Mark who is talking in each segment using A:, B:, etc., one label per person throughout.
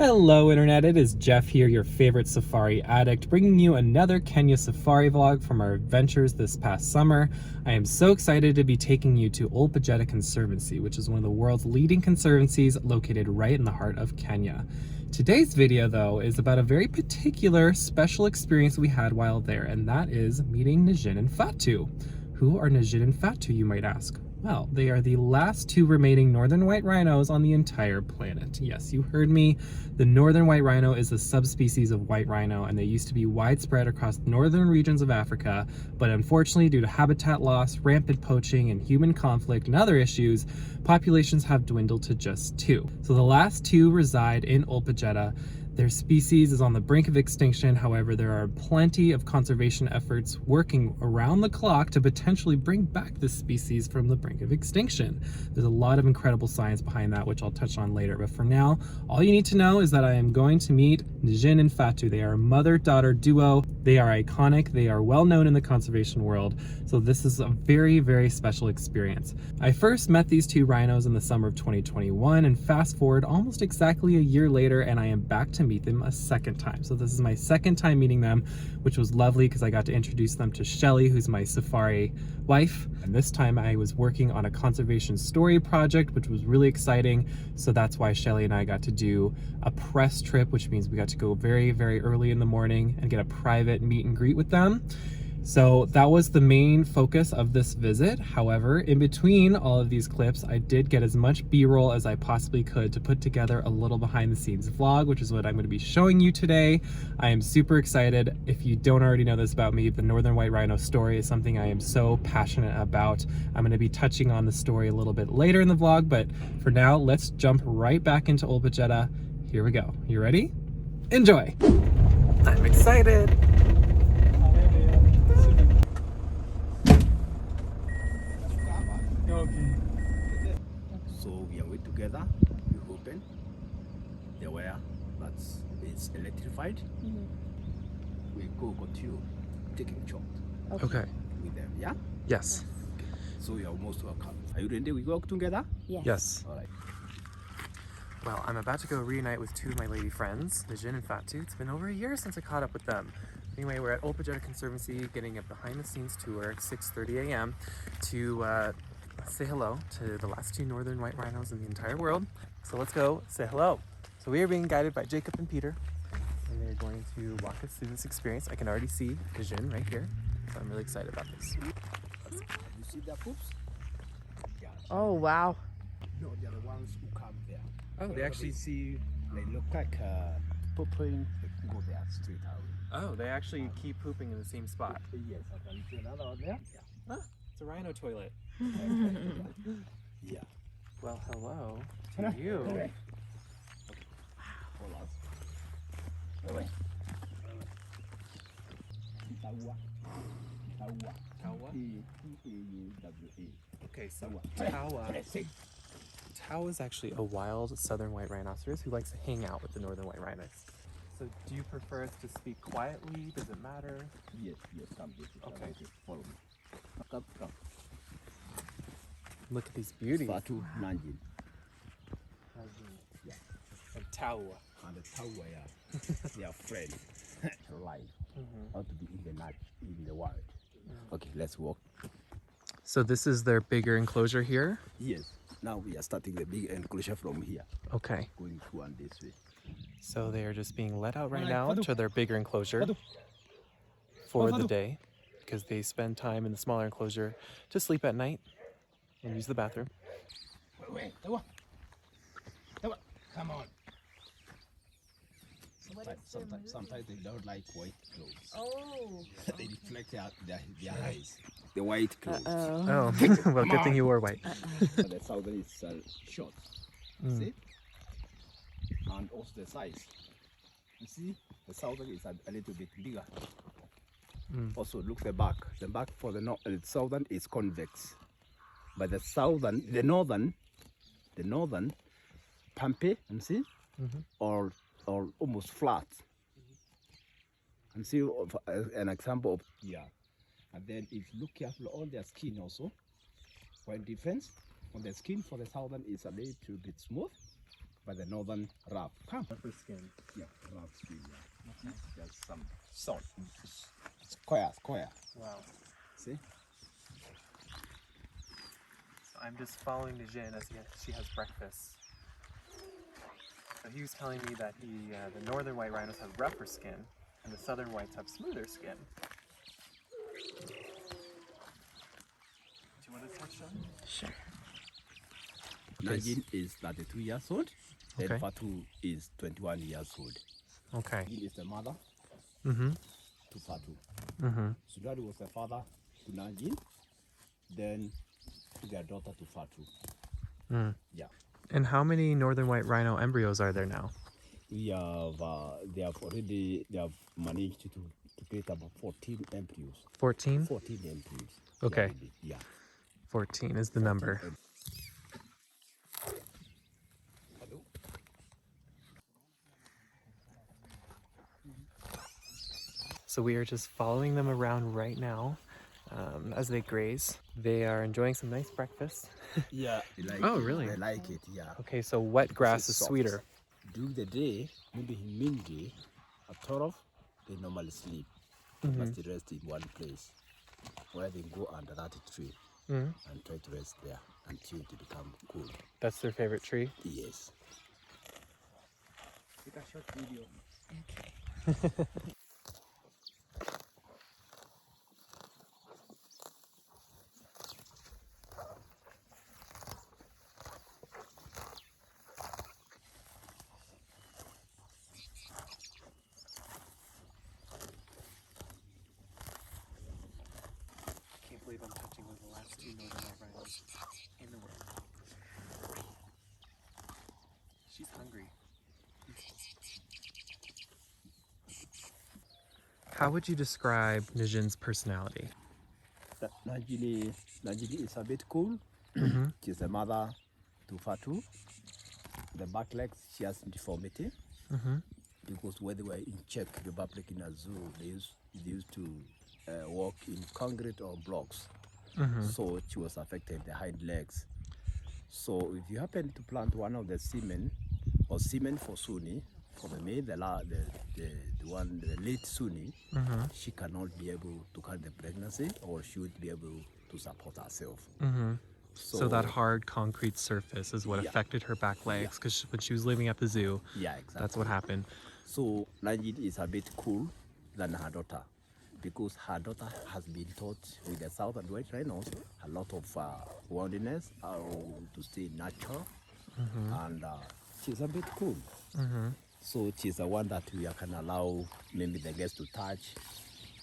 A: Hello Internet, it is Jeff here, your favorite safari addict, bringing you another Kenya safari vlog from our adventures this past summer. I am so excited to be taking you to Ol Pejeta Conservancy, which is one of the world's leading conservancies located right in the heart of Kenya. Today's video though is about a very particular special experience we had while there, and that is meeting Najin and Fatu. Who are Najin and Fatu, you might ask? Well, they are the last two remaining northern white rhinos on the entire planet. Yes, you heard me. The northern white rhino is a subspecies of white rhino, and they used to be widespread across northern regions of Africa, but unfortunately, due to habitat loss, rampant poaching, and human conflict and other issues, populations have dwindled to just two. So the last two reside in Ol Pejeta. Their species is on the brink of extinction. However, there are plenty of conservation efforts working around the clock to potentially bring back this species from the brink of extinction. There's a lot of incredible science behind that, which I'll touch on later. But for now, all you need to know is that I am going to meet Najin and Fatu. They are a mother-daughter duo. They are iconic. They are well known in the conservation world. So this is a very, very special experience. I first met these two rhinos in the summer of 2021, and fast forward almost exactly a year later, and I am back to meet them a second time. So this is my second time meeting them, which was lovely because I got to introduce them to Shelley, who's my safari wife. And this time I was working on a conservation story project, which was really exciting. So that's why Shelley and I got to do a press trip, which means we got to go very, very early in the morning and get a private meet and greet with them. So that was the main focus of this visit. However, in between all of these clips, I did get as much B-roll as I possibly could to put together a little behind the scenes vlog, which is what I'm going to be showing you today. I am super excited. If you don't already know this about me, the Northern White Rhino story is something I am so passionate about. I'm going to be touching on the story a little bit later in the vlog, but for now, let's jump right back into Ol Pejeta. Here we go. You ready? Enjoy! I'm excited!
B: So we are with together, we open the wire that is electrified. We continue taking shot
A: Okay.
B: with them, yeah?
A: Yes.
B: Okay. So you are most welcome. Are you ready? We go together?
A: Yes.
B: All right.
A: Well, I'm about to go reunite with two of my lady friends, Najin and Fatu. It's been over a year since I caught up with them. Anyway, we're at Ol Pejeta Conservancy getting a behind-the-scenes tour at 6:30 a.m. to say hello to the last two northern white rhinos in the entire world. So let's go say hello. So we are being guided by Jacob and Peter, and they're going to walk us through this experience. I can already see Najin right here, so I'm really excited about this.
B: You see the poops? Yeah.
C: Oh, wow.
B: No, they are the ones who come there.
A: Oh, they actually see...
B: They look like pooping. They go there straight out.
A: Oh, they actually keep pooping in the same spot.
B: Yes, I can see another one there.
A: Ah, it's a rhino toilet.
B: Yeah.
A: Well, hello to you.
B: Hold on.
A: Tawa?
B: T-A-U-W-A.
A: Okay, so Tawa is actually a wild southern white rhinoceros who likes to hang out with the northern white rhinos. So do you prefer us to speak quietly? Does it matter?
B: Yes, come here.
A: Okay.
B: Follow me. Come.
A: Look at these beauties.
B: Fatu, Najin.
A: Yeah. And Tawa.
B: And the Tawa, yeah. They are friends. Life. How to be in the night, in the wild. Okay, let's walk.
A: So this is their bigger enclosure here?
B: Yes. Now we are starting the big enclosure from here.
A: Okay.
B: Going through and this way.
A: So they are just being let out right now to their bigger enclosure for the day, because they spend time in the smaller enclosure to sleep at night and use the bathroom.
B: Wait, Tawa. Come on. Sometimes they don't like white clothes.
C: Oh.
B: They reflect their eyes. The white clothes.
A: Oh, well, good thing you wore white.
B: The southern is short. See? And also the size. You see, the southern is a little bit bigger. Also, look the back. The back for the southern is convex, but the northern, pumpy. You see, or almost flat. And see an example of And then if you look carefully on their skin also, for difference on the skin for the southern is a little bit smooth, by the northern rub. Come.
A: Leopard skin.
B: Yeah, rub skin. Yeah. Okay. There's some salt. Square.
A: Wow.
B: See?
A: So I'm just following Najin as she has breakfast. So he was telling me that the northern white rhinos have rougher skin, and the southern whites have smoother skin. Do you want to touch them?
C: Sure.
B: Najin is 32 years old,
A: Okay.
B: and Fatu is 21 years old.
A: Okay.
B: Najin is the mother
A: Mm-hmm.
B: to Fatu.
A: Mm-hmm.
B: Sudari was the father to Najin, then their daughter to Fatu.
A: Mm.
B: Yeah.
A: And how many northern white rhino embryos are there now?
B: We have, they have managed to create about 14 embryos.
A: 14?
B: 14 embryos.
A: Okay.
B: Yeah.
A: 14 is the number. So we are just following them around right now as they graze. They are enjoying some nice breakfast.
B: Yeah. They like
A: Oh,
B: it.
A: really?
B: They like it, yeah.
A: Okay, so wet grass
B: It's
A: is
B: soft.
A: sweeter.
B: During the day, maybe in midday, at 12, they normally sleep. They must rest in one place where they go under that tree and try to rest there until it become cool.
A: That's their favorite tree?
B: Yes.
C: Take a short video. Okay.
A: I can't believe I'm touching one of the last two northern white rhinos in the world. She's hungry. How would you describe Najin's personality?
B: Najini is a bit cool. She's the mother to Fatu. The back legs, she has deformity. Because when they were in Czech Republic in a zoo, they used to walk in concrete or blocks. So she was affected the hind legs. So if you happen to plant one of the semen or semen for Sunni, for the male, the late Sunni, she cannot be able to carry the pregnancy, or she would be able to support herself.
A: So that hard concrete surface is what affected her back legs, because when she was living at the zoo,
B: Yeah, exactly.
A: that's what happened.
B: So Najin is a bit cool than her daughter, because her daughter has been taught with the southern white rhinos a lot of wilderness, to stay natural, and she's a bit cool. So she's the one that we can allow maybe the guests to touch,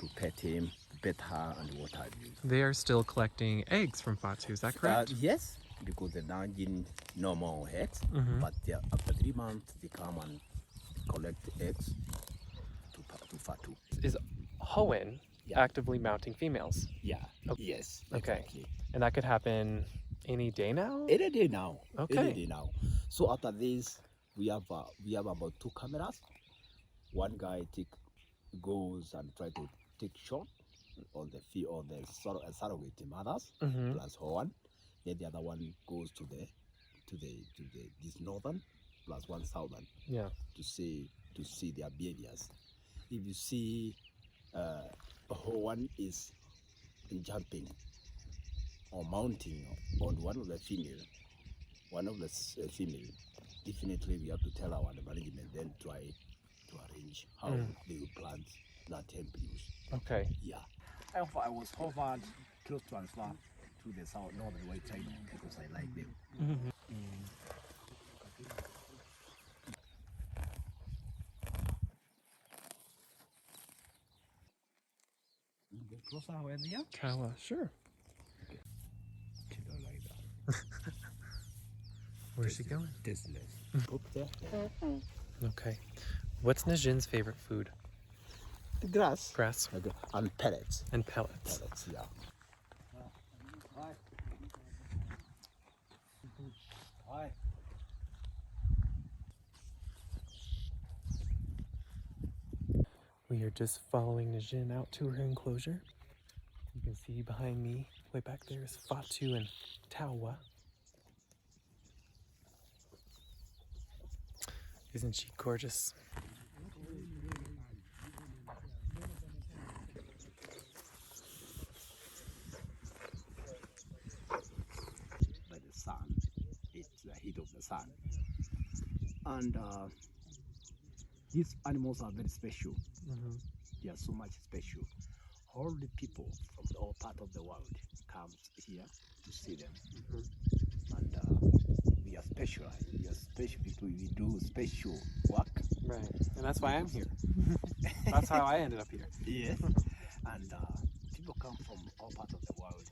B: to pet him, pet her, and what have you.
A: They are still collecting eggs from Fatu, is that correct?
B: Yes, because the Najin no more eggs, but after 3 months they come and collect eggs to Fatu.
A: Is Hoenn actively mounting females?
B: Yeah.
A: Okay.
B: Yes.
A: Okay.
B: Exactly.
A: And that could happen any day now?
B: Any day now.
A: Okay.
B: Any day now. So after this, we have about 2 cameras. One guy goes and try to take shot on the surrogate mothers plus Hoenn. Then the other one goes to this northern plus one southern.
A: Yeah.
B: To see their behaviors. If you see Hoenn is jumping or mounting on one of the female, definitely we have to tell our management, then try to arrange how they will plant that embryos.
A: Okay.
B: Yeah. I was offered close transfer to the northern white China because I like them. Go closer where they are.
A: Kawa, sure.
B: Okay. She don't like that.
A: Where's she going?
B: Tasteless. Up there.
A: Okay. What's Najin's favorite food?
B: The grass.
A: Grass
B: And pellets.
A: and pellets.
B: Pellets, yeah. Hi.
A: We are just following Najin out to her enclosure. You can see behind me, way back there, is Fatu and Tawa. Isn't she gorgeous?
B: By the sun, it's the heat of the sun. And these animals are very special. They are so much special. All the people from all part of the world come here to see them. And we are specialized. We are special people. We do special work.
A: Right, and that's why I'm here. That's how I ended up here.
B: Yes. And people come from all parts of the world.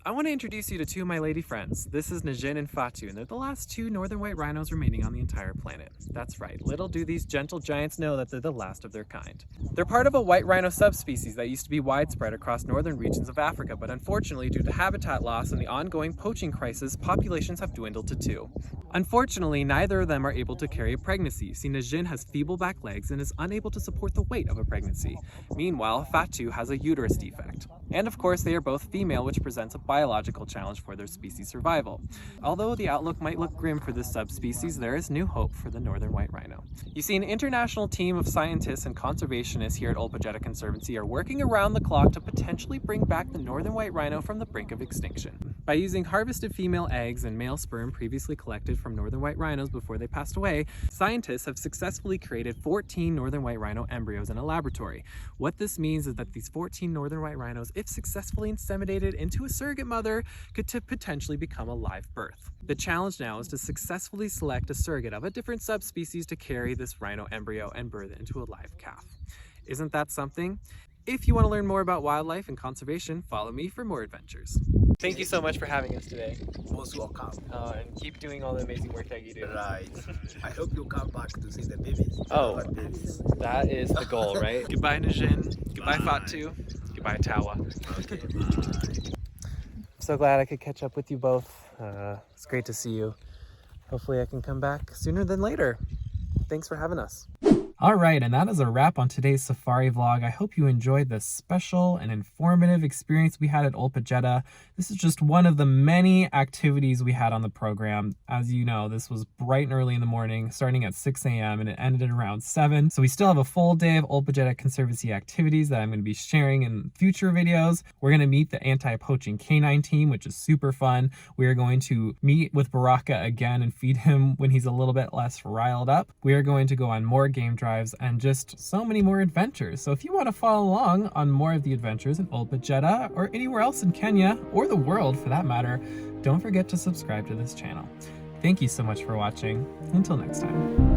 A: I want to introduce you to two of my lady friends. This is Najin and Fatu, and they're the last two northern white rhinos remaining on the entire planet. That's right, little do these gentle giants know that they're the last of their kind. They're part of a white rhino subspecies that used to be widespread across northern regions of Africa, but unfortunately, due to habitat loss and the ongoing poaching crisis, populations have dwindled to 2. Unfortunately, neither of them are able to carry a pregnancy. See, Najin has feeble back legs and is unable to support the weight of a pregnancy. Meanwhile, Fatu has a uterus defect. And of course, they are both female, which presents a biological challenge for their species survival. Although the outlook might look grim for this subspecies, there is new hope for the northern white rhino. You see, an international team of scientists and conservationists here at Ol Pejeta Conservancy are working around the clock to potentially bring back the northern white rhino from the brink of extinction. By using harvested female eggs and male sperm previously collected from northern white rhinos before they passed away, scientists have successfully created 14 northern white rhino embryos in a laboratory. What this means is that these 14 northern white rhinos, if successfully inseminated into a surrogate mother, could potentially become a live birth. The challenge now is to successfully select a surrogate of a different subspecies to carry this rhino embryo and birth it into a live calf. Isn't that something? If you want to learn more about wildlife and conservation, follow me for more adventures. Thank you so much for having us today.
B: Most welcome.
A: And keep doing all the amazing work that you do.
B: Right. I hope you come back to see the babies.
A: Oh,
B: The babies.
A: that is the goal, right? Goodbye, Najin. Goodbye, Fatu. Goodbye, Tawa.
B: Okay, bye.
A: I'm so glad I could catch up with you both. It's great to see you. Hopefully I can come back sooner than later. Thanks for having us. All right, and that is a wrap on today's safari vlog. I hope you enjoyed this special and informative experience we had at Ol Pejeta. This is just one of the many activities we had on the program. As you know, this was bright and early in the morning, starting at 6 a.m. and it ended at around 7. So we still have a full day of Ol Pejeta Conservancy activities that I'm going to be sharing in future videos. We're going to meet the anti-poaching canine team, which is super fun. We are going to meet with Baraka again and feed him when he's a little bit less riled up. We are going to go on more game drives and just so many more adventures. So if you want to follow along on more of the adventures in Ol Pejeta or anywhere else in Kenya or the world for that matter, don't forget to subscribe to this channel. Thank you so much for watching. Until next time.